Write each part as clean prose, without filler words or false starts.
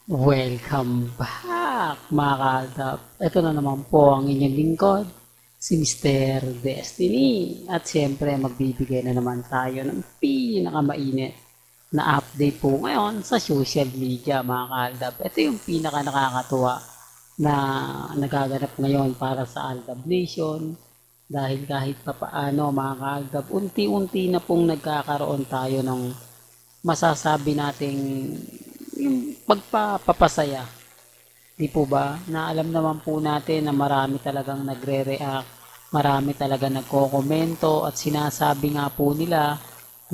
Welcome back mga kaltap. Ito na naman po ang inyong lingkod, si Mr. Destiny. At siyempre magbibigay na naman tayo ng pinakamainit na update po ngayon sa social media mga kaltap. Ito yung pinaka nakakatuwa na nagaganap ngayon para sa Aldab Nation. Dahil kahit papaano mga kaltap, unti-unti na pong nagkakaroon tayo ng masasabi nating yung pagpapasaya. Di po ba? Na alam naman po natin na marami talagang nagre-react, marami talaga nagko-komento at sinasabi nga po nila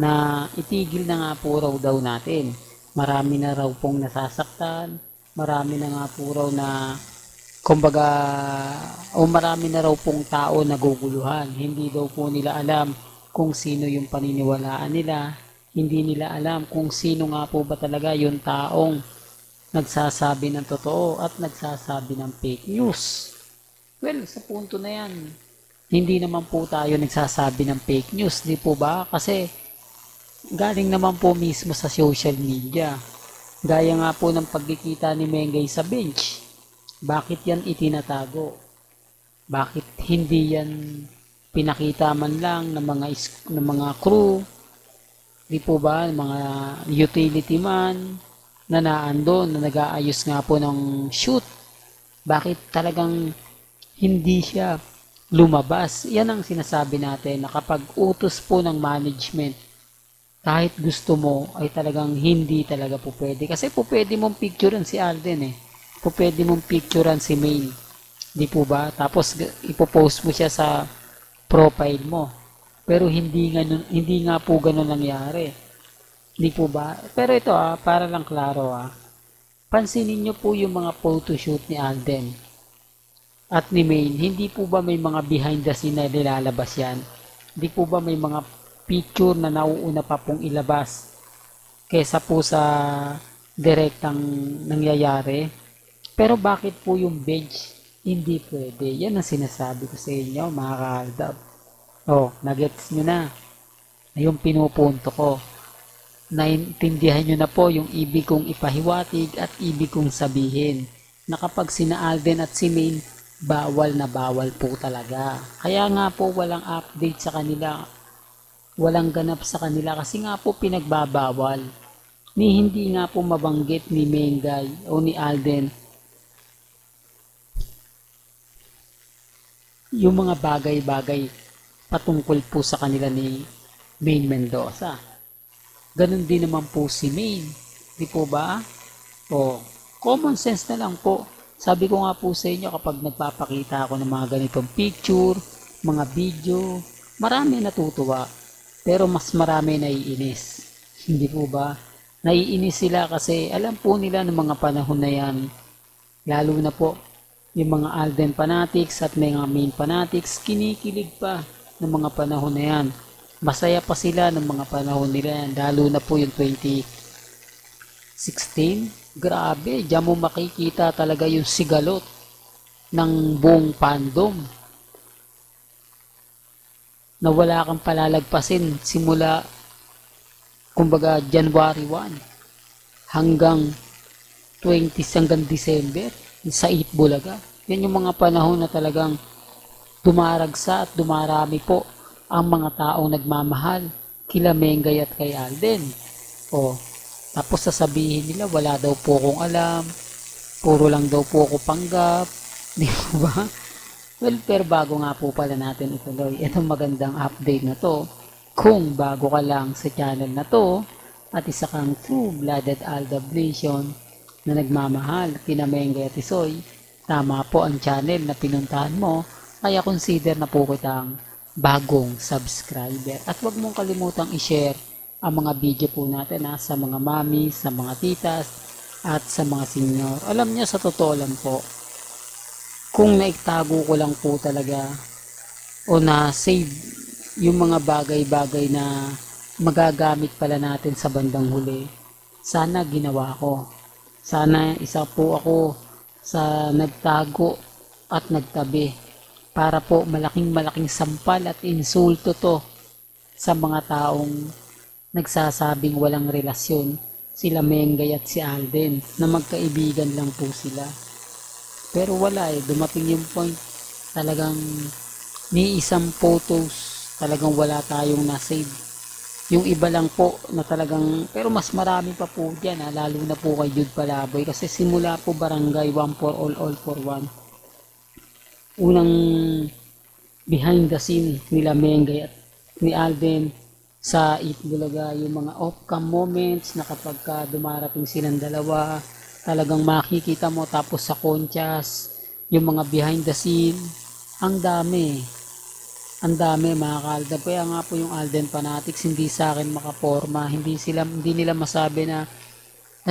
na itigil na nga po raw daw natin. Marami na raw pong nasasaktan, marami na nga po raw na kumbaga o marami na raw pong tao naguguluhan. Hindi daw po nila alam kung sino yung paniniwalaan nila, hindi nila alam kung sino nga po ba talaga yung taong nagsasabi ng totoo at nagsasabi ng fake news. Well, sa punto na yan, hindi naman po tayo nagsasabi ng fake news, di po ba? Kasi galing naman po mismo sa social media. Gaya nga po ng pagkikita ni Mengay sa bench. Bakit yan itinatago? Bakit hindi yan pinakita man lang ng mga crew, di po ba, mga utility man na naandun, na nag-aayos nga po ng shoot. Bakit talagang hindi siya lumabas? Yan ang sinasabi natin na kapag utos po ng management, kahit gusto mo ay talagang hindi talaga po pwede. Kasi po pwede mong picturean si Alden eh. Po pwede mong picturean si Main. Di po ba? Tapos ipopost mo siya sa profile mo. Pero hindi nga po ganun nangyari. Di po ba? Pero ito para lang klaro pansinin nyo po yung mga photoshoot ni Alden at ni Main. Hindi po ba may mga behind the scene na nilalabas yan? Di po ba may mga picture na nauuna pa pong ilabas kesa po sa direktang nangyayari? Pero bakit po yung bench hindi pwede? Yan ang sinasabi ko sa inyo mga kaaldab. Nagets nyo na. Yung pinupunto ko. Naintindihan nyo na po yung ibig kong ipahiwatig at ibig kong sabihin na kapag sina Alden at si Main, bawal na bawal po talaga. Kaya nga po walang update sa kanila, walang ganap sa kanila kasi nga po pinagbabawal. Hindi nga po mabanggit ni Mengay o ni Alden yung mga bagay-bagay patungkol po sa kanila ni Main Mendoza. Ganon din naman po si Main. Di po ba? Common sense na lang po. Sabi ko nga po sa inyo kapag nagpapakita ako ng mga ganitong picture, mga video, marami natutuwa. Pero mas marami naiinis. Hindi po ba? Naiinis sila kasi alam po nila ng mga panahon na yan. Lalo na po yung mga Alden fanatics at mga Main fanatics, kinikilig pa ng mga panahon na yan. Masaya pa sila ng mga panahon nila yan. Lalo na po yung 2016. Grabe, diyan mo makikita talaga yung sigalot ng buong fandom na wala kang palalagpasin simula kumbaga January 1 hanggang 20 hanggang December sa Itbulaga. Yan yung mga panahon na talagang dumaragsa at dumarami po ang mga taong nagmamahal kila Mengay at kay Alden. Tapos sasabihin nila wala daw po akong alam, puro lang daw po ako panggap, di ba? Well, pero bago nga po pala natin ituloy itong magandang update na to, kung bago ka lang sa channel na to at isa kang true-blooded Aldab Nation na nagmamahal kina Mengay at Isoy, tama po ang channel na pinuntahan mo, kaya consider na po kitang bagong subscriber. At huwag mong kalimutang i-share ang mga video po natin sa mga mami, sa mga titas, at sa mga senior. Alam niyo, sa totoo lang po, kung naitago ko lang po talaga o na-save yung mga bagay-bagay na magagamit pala natin sa bandang huli, sana ginawa ko. Sana isa po ako sa nagtago at nagtabi para po malaking sampal at insulto to sa mga taong nagsasabing walang relasyon sila Mengay at si Alden na magkaibigan lang po sila. Pero wala dumating yung point talagang ni isang photos talagang wala tayong na-save. Yung iba lang po na talagang, pero mas marami pa po dyan lalo na po kay Jude Palaboy kasi simula po barangay one for all for one. Unang behind the scene nila Mengay at ni Alden sa Eat Bulaga, yung mga off-cam moments na kapag dumarating silang dalawa, talagang makikita mo. Tapos sa Conchas, yung mga behind the scene, ang dami mga kaaldab. Kaya nga po yung Alden Fanatics hindi sa akin makaporma, hindi nila masabi na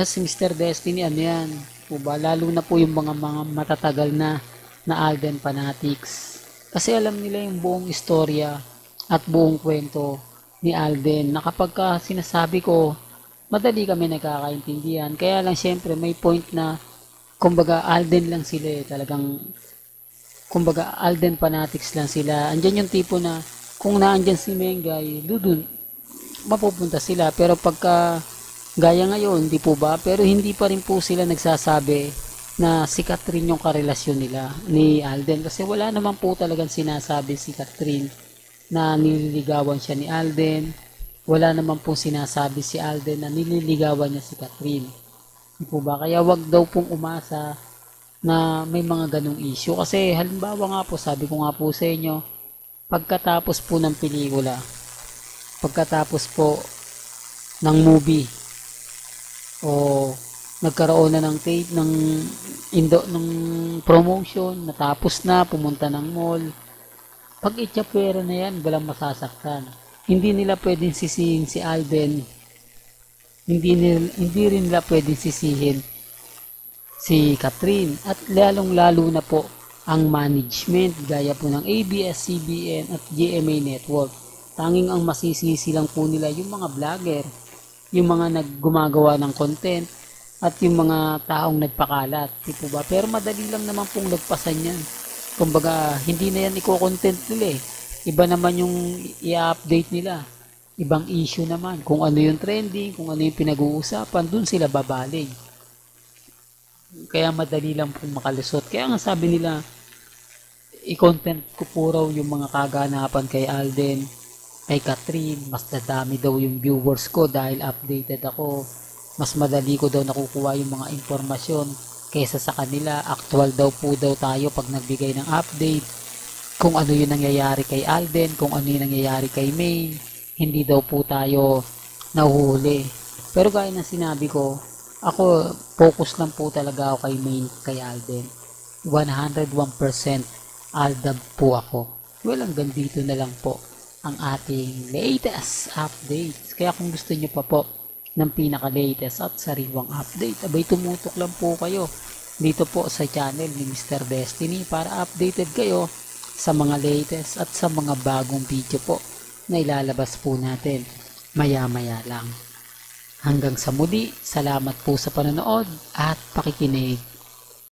si Mr. Destiny ano yan po ba, lalo na po yung mga matatagal na Alden Fanatics kasi alam nila yung buong istorya at buong kwento ni Alden na kapag sinasabi ko madali kami nagkakaintindihan. Kaya lang syempre may point na kumbaga Alden lang sila talagang kumbaga Alden Fanatics lang sila. Andyan yung tipo na kung naandyan si Mengay, dudun mapupunta sila. Pero pagka gaya ngayon, di po ba? Pero hindi pa rin po sila nagsasabi na si Catherine yung karelasyon nila ni Alden. Kasi wala naman po talagang sinasabi si Catherine na nililigawan siya ni Alden. Wala naman po sinasabi si Alden na nililigawan niya si Catherine. Di po ba? Kaya wag daw pong umasa na may mga ganong issue. Kasi halimbawa nga po, sabi ko nga po sa inyo, pagkatapos po ng pelikula, pagkatapos po ng movie, o nagkaroon na ng tape ng promotion, natapos na, pumunta ng mall, pag itchapwera na yan, walang masasaktan. Hindi nila pwedeng sisihin si Alden, hindi rin nila pwedeng sisihin si Catherine, at lalong-lalo na po ang management gaya po ng ABS-CBN at GMA Network. Tanging ang masisisi lang po nila yung mga vlogger, yung mga naggumagawa ng content, at yung mga taong nagpakalat, tipo ba? Pero madali lang naman pong lagpasan yan. Kumbaga, hindi na yan i-content nila Iba naman yung i-update nila. Ibang issue naman. Kung ano yung trending, kung ano yung pinag-uusapan, dun sila babaling. Kaya madali lang pong makalusot. Kaya nga sabi nila, i-content ko po raw yung mga kaganapan kay Alden, kay Catherine. Mas dadami daw yung viewers ko dahil updated ako. Mas madali ko daw nakukuha yung mga impormasyon kaysa sa kanila. Actual daw po daw tayo pag nagbigay ng update. Kung ano yung nangyayari kay Alden, kung ano yung nangyayari kay May. Hindi daw po tayo nahuhuli. Pero gaya ng sinabi ko, ako, focus lang po talaga ako kay May, kay Alden. 101% Aldab po ako. Well, hanggang dito na lang po ang ating latest updates. Kaya kung gusto nyo pa po ng pinaka-latest at sariwang update, abay tumutok lang po kayo dito po sa channel ni Mr. Destiny para updated kayo sa mga latest at sa mga bagong video po na ilalabas po natin maya-maya lang. Hanggang sa muli, salamat po sa panonood at pakikinig.